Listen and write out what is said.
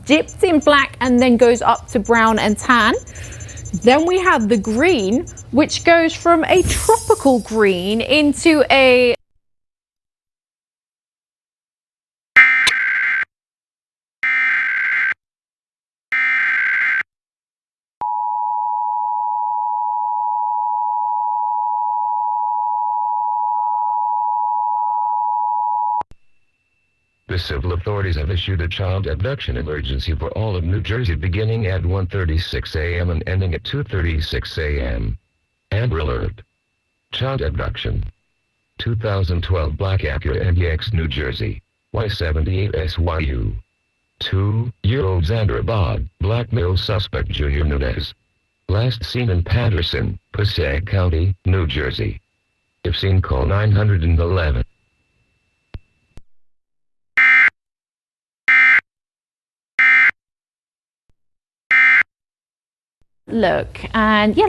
dipped in black and then goes up to brown and tan. Then we have the green, which goes from a tropical green into a The civil authorities have issued a child abduction emergency for all of New Jersey beginning at 1:36 a.m. and ending at 2:36 a.m. Amber Alert. Child abduction. 2012 Black Acura MDX New Jersey. Y78 SYU. 2-year-old Xander Abad, black male suspect Junior Nunez. Last seen in Patterson, Passaic County, New Jersey. If seen, call 911. look, and yeah.